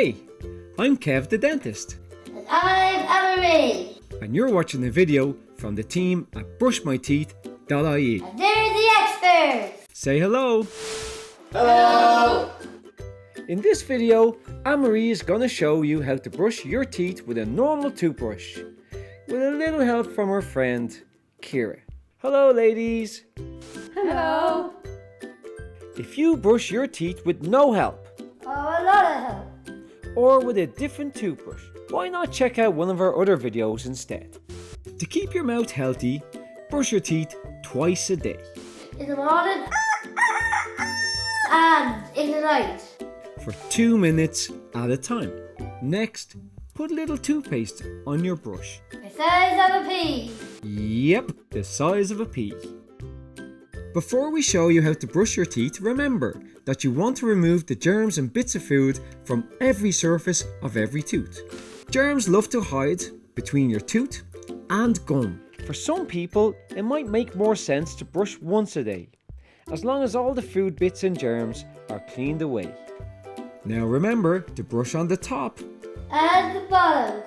Hey, I'm Kev the dentist. And I'm Emery. And you're watching a video from the team at Brushmyteeth.ie. And they're the experts. Say hello. Hello. In this video, Anne-Marie is going to show you how to brush your teeth with a normal toothbrush, with a little help from her friend, Kira. Hello, ladies. Hello. If you brush your teeth with no help, Oh, a lot of help. or with a different toothbrush, why not check out one of our other videos instead? To keep your mouth healthy, brush your teeth twice a day. In the morning and in the night. For 2 minutes at a time. Next, put a little toothpaste on your brush. The size of a pea. Yep, the size of a pea. Before we show you how to brush your teeth, remember that you want to remove the germs and bits of food from every surface of every tooth. Germs love to hide between your tooth and gum. For some people, it might make more sense to brush once a day, as long as all the food bits and germs are cleaned away. Now remember to brush on the top, And the bottom.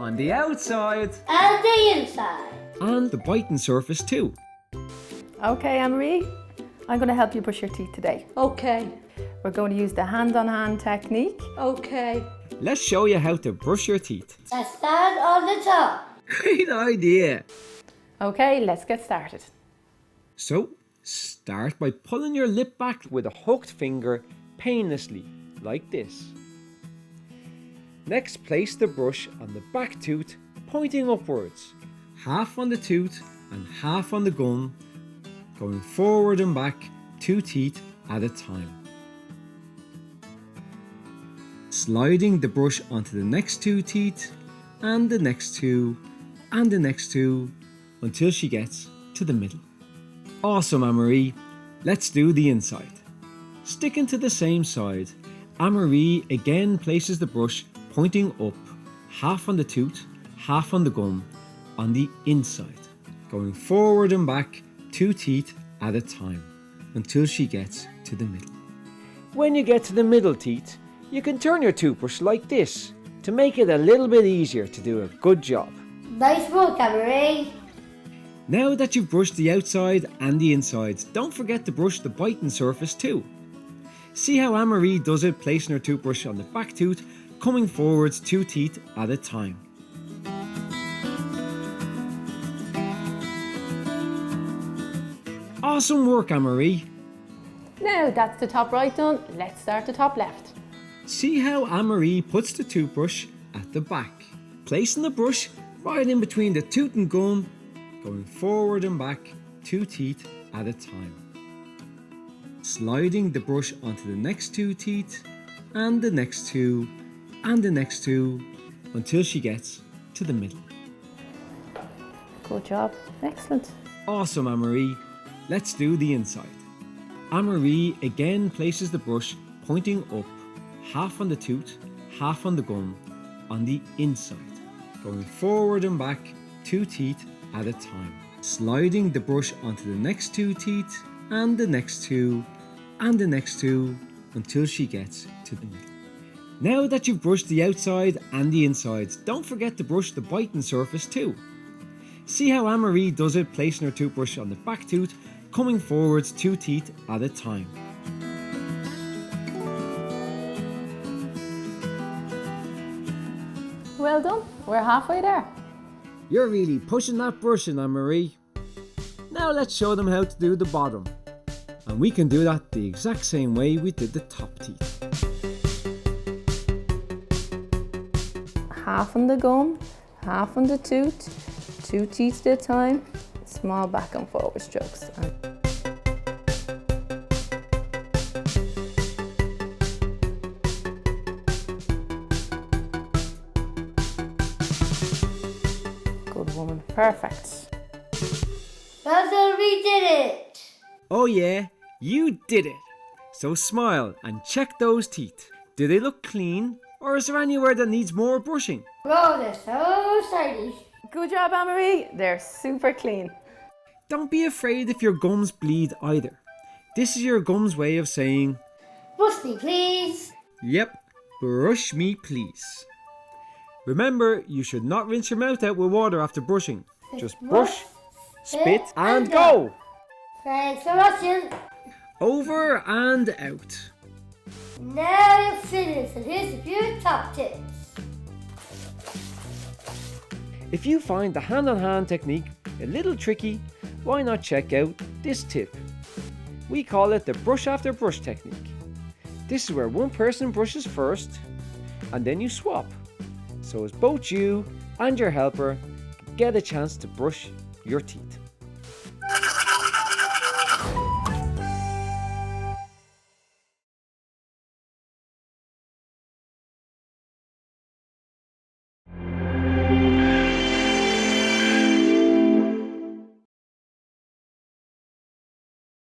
on the outside, And the inside. and the biting surface too. Okay, Anne-Marie, I'm going to help you brush your teeth today. Okay, We're going to use the hand-on-hand technique. okay. Let's show you how to brush your teeth. Let's stand on the top. Great idea! Okay, let's get started. So, start by pulling your lip back with a hooked finger painlessly, like this. Next, place the brush on the back tooth, pointing upwards, half on the tooth and half on the gum, going forward and back 2 teeth at a time. Sliding the brush onto the next 2 teeth, and the next 2, and the next 2, until she gets to the middle. Awesome, Anne-Marie. Let's do the inside. Sticking to the same side, Anne-Marie again places the brush pointing up, half on the tooth, half on the gum, on the inside, going forward and back 2 teeth at a time, until she gets to the middle. When you get to the middle teeth, you can turn your toothbrush like this, to make it a little bit easier to do a good job. Nice work, Emery. Now that you've brushed the outside and the insides, don't forget to brush the biting surface too. See how Anne-Marie does it, placing her toothbrush on the back tooth, coming forwards 2 teeth at a time. Awesome work, Anne-Marie. Now that's the top right done, let's start the top left. See how Anne-Marie puts the toothbrush at the back, placing the brush right in between the tooth and gum, going forward and back 2 teeth at a time. Sliding the brush onto the next 2 teeth, and the next 2, and the next 2, until she gets to the middle. Good job, excellent. Awesome, Anne-Marie. Let's do the inside. Anne-Marie again places the brush pointing up, half on the tooth, half on the gum, on the inside, going forward and back 2 teeth at a time. Sliding the brush onto the next 2 teeth, and the next 2, and the next 2, until she gets to the middle. Now that you've brushed the outside and the insides, don't forget to brush the biting surface too. See how Anne-Marie does it, placing her toothbrush on the back tooth, coming forwards 2 teeth at a time. Well done, we're halfway there. You're really pushing that brushing, Anne-Marie. Now let's show them how to do the bottom. And we can do that the exact same way we did the top teeth. Half on the gum, half on the tooth, 2 teeth at a time, small back and forward strokes. Good woman, perfect. Well done, we did it. Oh yeah, you did it! So smile and check those teeth. Do they look clean, or is there anywhere that needs more brushing? Oh, they're so shiny. Good job, Anne-Marie, they're super clean. Don't be afraid if your gums bleed either. This is your gum's way of saying, Brush me, please. yep, Brush me please. Remember, you should not rinse your mouth out with water after brushing. Just brush, spit and go! Thanks for watching. Over and out. Now you're finished, and here's a few top tips. If you find the hand-on-hand technique a little tricky, why not check out this tip? We call it the brush after brush technique. This is where one person brushes first and then you swap, so as both you and your helper get a chance to brush your teeth.